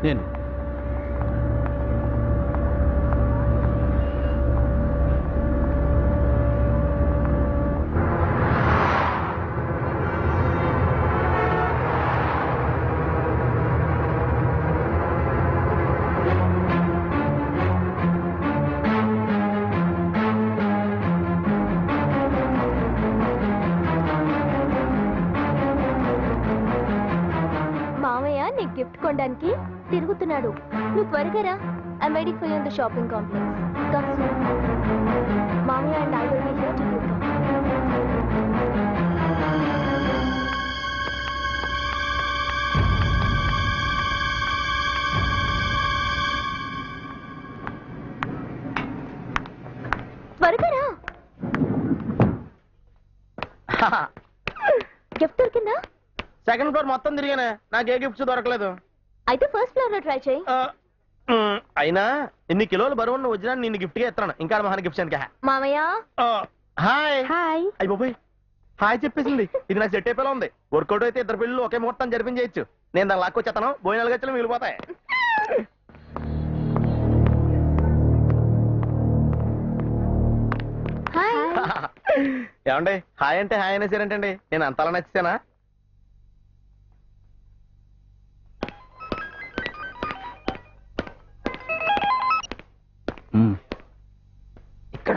నేను గిఫ్ట్ కొనడానికి తిరుగుతున్నాడు. నువ్వు త్వరగా రా. I made it for you in the shopping complex. Come soon. మామయ్య and I will be here to give you. త్వరగా రా. గిఫ్ట్ దొరికిందా? సెకండ్ ఫ్లోర్ మొత్తం తిరిగానే, నాకు ఏ గిఫ్ట్స్ దొరకలేదు. అయితే ఫస్ట్ ఫ్లోర్ లో ట్రై చేయి. అయినా ఇన్ని కిలోలు బరువున్న వజ్రాన్ని నిన్ను గిఫ్ట్ గా ఇస్తాను. ఇంకా మహాన్ గిఫ్ట్స్ అనుక. మామయ్య హాయ్. హాయ్. అయ్యి బాబోయ్, హాయ్ చెప్పేసింది. ఇది నాకు సెట్ అయిపోయి ఉంది. వర్కౌట్ అయితే ఇద్దరు పిల్లలు ఒకే ముహూర్తం జరిపించేయచ్చు. నేను దాన్ని లాక్కొచ్చేస్తాను. భోజనాలు గచ్చలు మిగిలిపోతాయి. ఏమండి, హాయ్ అంటే హాయ్ అనేసారంటండి. నేను అంతలా నచ్చానా? ఇక్కడ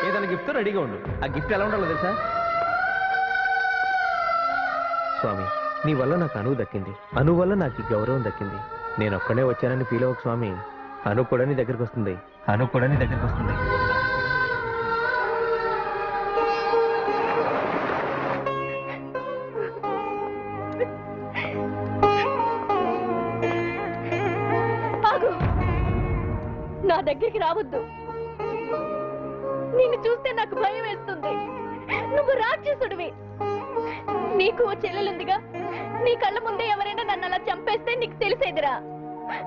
ఏదైనా గిఫ్ట్ రెడీగా ఉండు. ఆ గిఫ్ట్ ఎలా ఉండాలో తెలుసా? స్వామి, నీ వల్ల నాకు అను దక్కింది. అను వల్ల నాకు ఈ గౌరవం దక్కింది. నేను ఒక్కడే వచ్చానని ఫీల్ అవ్వకు స్వామి. అను కూడా నీ దగ్గరికి వస్తుంది. అను కూడా నీ దగ్గరికి వస్తుంది. నా దగ్గరికి రావద్దు. నిన్ను చూస్తే నాకు భయం వేస్తుంది. నువ్వు రాక్షసుడివి. నీకు ఓ చెల్లెలుందిగా. నీ కళ్ళ ముందే ఎవరైనా నన్ను అలా చంపేస్తే నీకు తెలిసేదిరా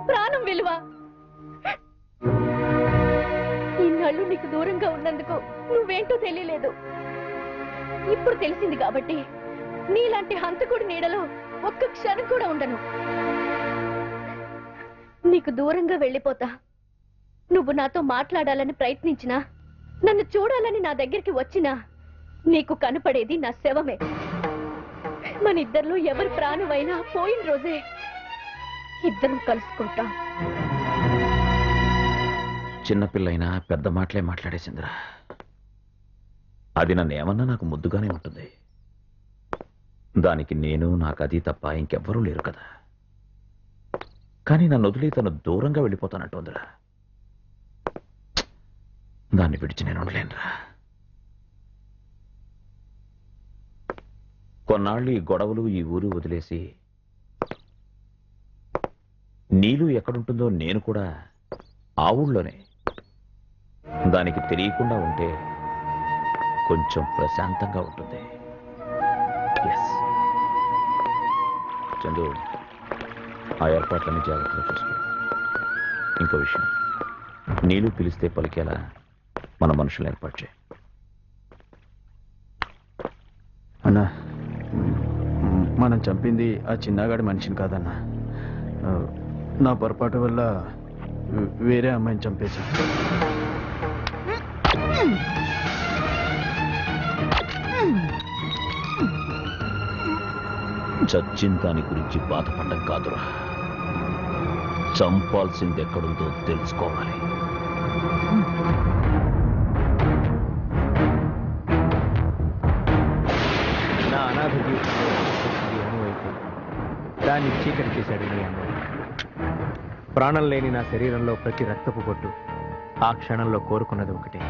ప్రాణం విలువ. ఇన్నాళ్ళు నీకు దూరంగా ఉన్నందుకు నువ్వేంటో తెలియలేదు. ఇప్పుడు తెలిసింది కాబట్టి నీలాంటి హంతకుడి నీడలో ఒక్క క్షణం కూడా ఉండను. నీకు దూరంగా వెళ్ళిపోతా. నువ్వు నాతో మాట్లాడాలని ప్రయత్నించినా, నన్ను చూడాలని నా దగ్గరికి వచ్చినా నీకు కనపడేది నా శవమే. మన ఇద్దరిలో ఎవరి ప్రాణమైనా పోయిన రోజే ఇద్దరం కలుసుకుంటాం. చిన్నపిల్లైనా పెద్ద మాటలే మాట్లాడేసిందిరా. అది నన్ను ఏమన్నా నాకు ముద్దుగానే ఉంటుంది. దానికి నేను, నాకు అది తప్ప ఇంకెవ్వరూ లేరు కదా. కానీ నన్ను వదిలి తను దూరంగా వెళ్ళిపోతానంటుందిరా. దాన్ని విడిచి నేను ఉండలేనురా. కొన్నాళ్ళు ఈ గొడవలు, ఈ ఊరు వదిలేసి నీలు ఎక్కడుంటుందో నేను కూడా ఆ ఊళ్ళోనే. దానికి తెలియకుండా ఉంటే కొంచెం ప్రశాంతంగా ఉంటుంది. ఎస్ చందు, ఆ ఏర్పాట్లన్నీ జాగ్రత్తగా చూసుకో. ఇంకో విషయం, నీళ్ళు పిలిస్తే పలికేలా మన మనుషులు ఏర్పాటు చేయి. అన్నా, మనం చంపింది ఆ చిన్నగాడి మనిషిని కాదన్నా. నా పొరపాటు వల్ల వేరే అమ్మాయిని చంపేశాను. చచ్చిన దాని గురించి బాధపడడం కాదురా, చంపాల్సింది ఎక్కడుందో తెలుసుకోవాలి. నా అనాథ జీవితంలో వచ్చింది అను అయితే దాన్ని చీకటి చేశాడు నీ అన్న. ప్రాణం లేని నా శరీరంలో ప్రతి రక్తపు బొట్టు ఆ క్షణంలో కోరుకున్నది ఒకటే,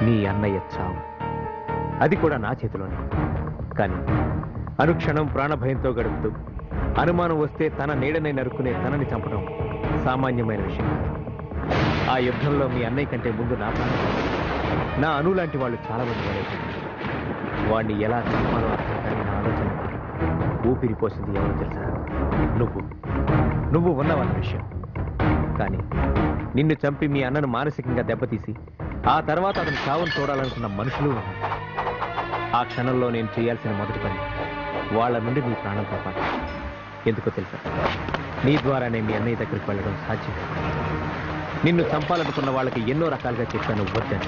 నీ అన్నయ్య చావు. అది కూడా నా చేతిలోనే. కానీ అనుక్షణం ప్రాణభయంతో గడుపుతూ అనుమానం వస్తే తన నీడనే నరుక్కునే తనని చంపడం సామాన్యమైన విషయం కాదు. ఆ యుద్ధంలో మీ అన్నయ్య కంటే ముందు నా ప్రాణం, నా అను లాంటి వాళ్ళు చాలా మంది పడేశారు. వాడిని ఎలా చంపాలో అర్థం కానీ నా ఆలోచన ఊపిరి పోసింది ఎవరో తెలుసా? నువ్వు ఉన్నవన్న విషయం. కానీ నిన్ను చంపి మీ అన్నను మానసికంగా దెబ్బతీసి ఆ తర్వాత అతను చావును చూడాలనుకున్న మనుషులు ఉన్నారు. ఆ క్షణంలో నేను చేయాల్సిన మొదటి పని వాళ్ళ నుండి నీ ప్రాణం కాపాడు. ఎందుకో తెలుసా? నీ ద్వారానే మీ అన్నయ్య దగ్గరికి వెళ్ళడం సాధ్యం. నిన్ను చంపాలనుకున్న వాళ్ళకి ఎన్నో రకాలుగా చెప్పాను, వద్దని.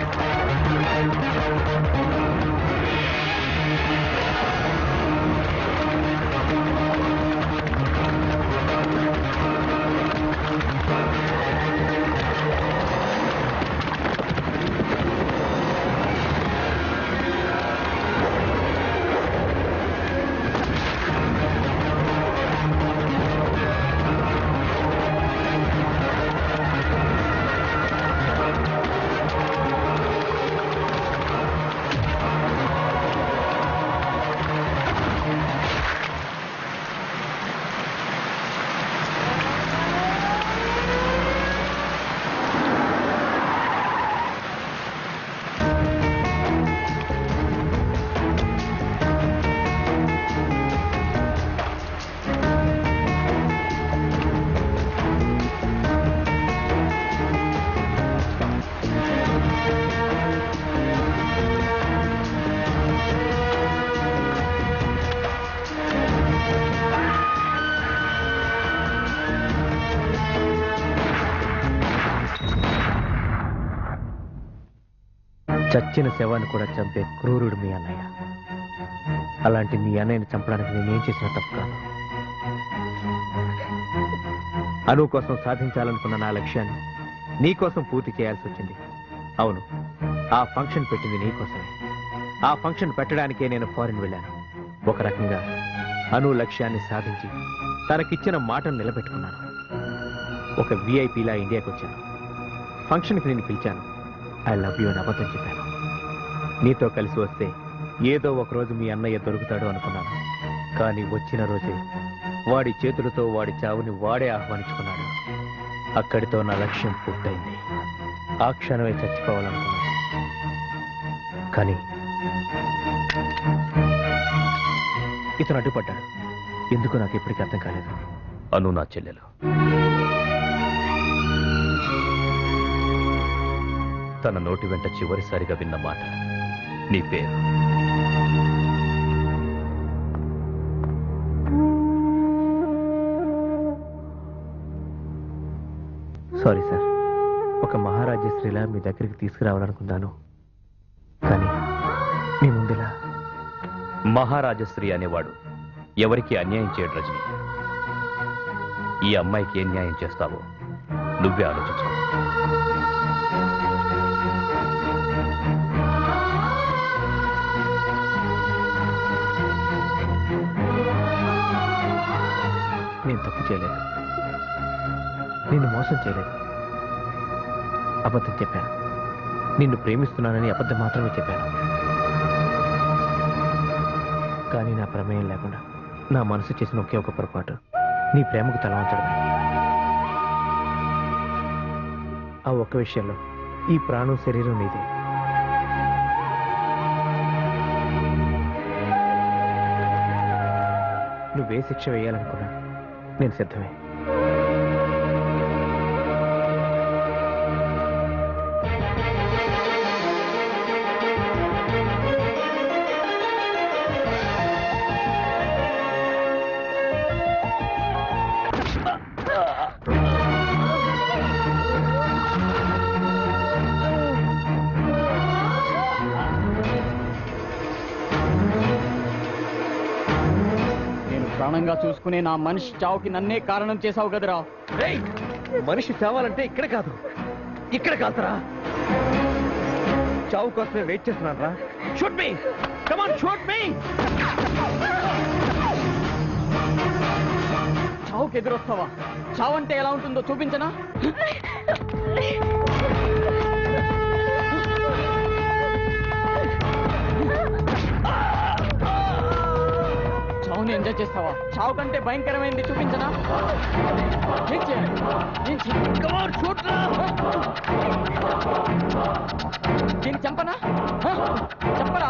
చచ్చిన శవాన్ని కూడా చంపే క్రూరుడు మీ అన్నయ్య. అలాంటి మీ అన్నయ్యని చంపడానికి నేనేం చేసిన తప్పు కాదు. అను కోసం సాధించాలనుకున్న నా లక్ష్యాన్ని నీకోసం పూర్తి చేయాల్సి వచ్చింది. అవును, ఆ ఫంక్షన్ పెట్టింది నీకోసమే. ఆ ఫంక్షన్ పెట్టడానికే నేను ఫారిన్ వెళ్ళాను. ఒక రకంగా అను లక్ష్యాన్ని సాధించి తనకిచ్చిన మాటను నిలబెట్టుకున్నాను. ఒక విఐపీలా ఇండియాకి వచ్చాను. ఫంక్షన్కి నేను పిలిచాను. ఐ లవ్ యూ అని అబద్ధం చెప్పాను. నీతో కలిసి వస్తే ఏదో ఒకరోజు మీ అన్నయ్య దొరుకుతాడు అనుకున్నాను. కానీ వచ్చిన రోజే వాడి చేతులతో వాడి చావుని వాడే ఆహ్వానించుకున్నాడు. అక్కడితో నా లక్ష్యం పూర్తయింది. ఆ క్షణమే చచ్చిపోవాలనుకున్నాను. కానీ ఇతను అడ్డుపడ్డాడు. ఎందుకు నాకు ఇప్పటికీ అర్థం కాలేదు. అను నా చెల్లెలు. తన నోటి వెంట చివరిసారిగా విన్న మాట నీ పేరు. సారీ సార్, ఒక మహారాజశ్రీలా మీ దగ్గరికి తీసుకురావాలనుకున్నాను. కానీ మీ ముందులా. మహారాజశ్రీ అనేవాడు ఎవరికి అన్యాయం చేయడు రజని. ఈ అమ్మాయికి ఏం న్యాయం చేస్తావో నువ్వే ఆలోచించుకో. నేను తప్పు చేయలేదు. నిన్ను మోసం చేయలేదు. అబద్ధం చెప్పాను. నిన్ను ప్రేమిస్తున్నానని అబద్ధం మాత్రమే చెప్పాను. కానీ నా ప్రమేయం లేకుండా నా మనసు చేసిన ఒకే ఒక పొరపాటు నీ ప్రేమకు తల వంచడమే. ఆ ఒక్క విషయంలో ఈ ప్రాణం శరీరం నీదే. నువ్వే శిక్ష వేయాలనుకున్నా నేను సిద్ధమే. ప్రాణంగా చూసుకునే నా మనిషి చావుకి నన్నే కారణం చేసావు కదరా. రేయ్, మనిషి చావాలంటే ఇక్కడ కాదు, ఇక్కడ కాదురా. చావు కోసమే వెయిట్ చేస్తున్నాను రా. Shoot me, come on, shoot me. చావుకి ఎదురొస్తావా? చావంటే ఎలా ఉంటుందో చూపించనా? చావుని ఎంజాయ్ చేస్తావా? చావు కంటే భయంకరమైంది చూపించనా? ఏం చేయాలి? ఏం చేయాలి? Come on, shoot రా! దీన్ని చంపనా? చంపరా?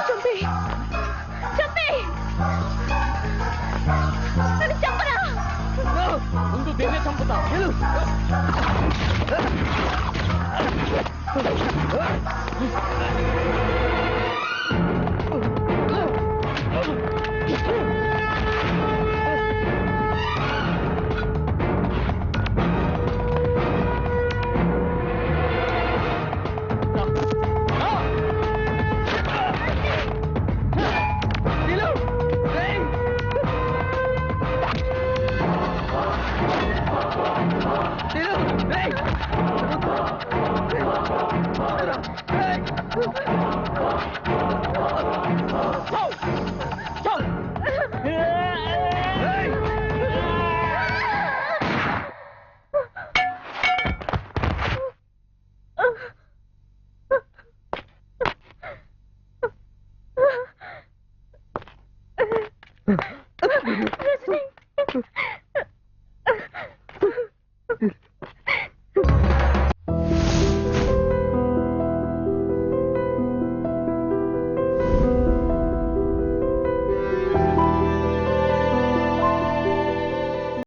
చంపి చంపి నన్ను చంపరా. ముందు దీన్నే చంపుతా.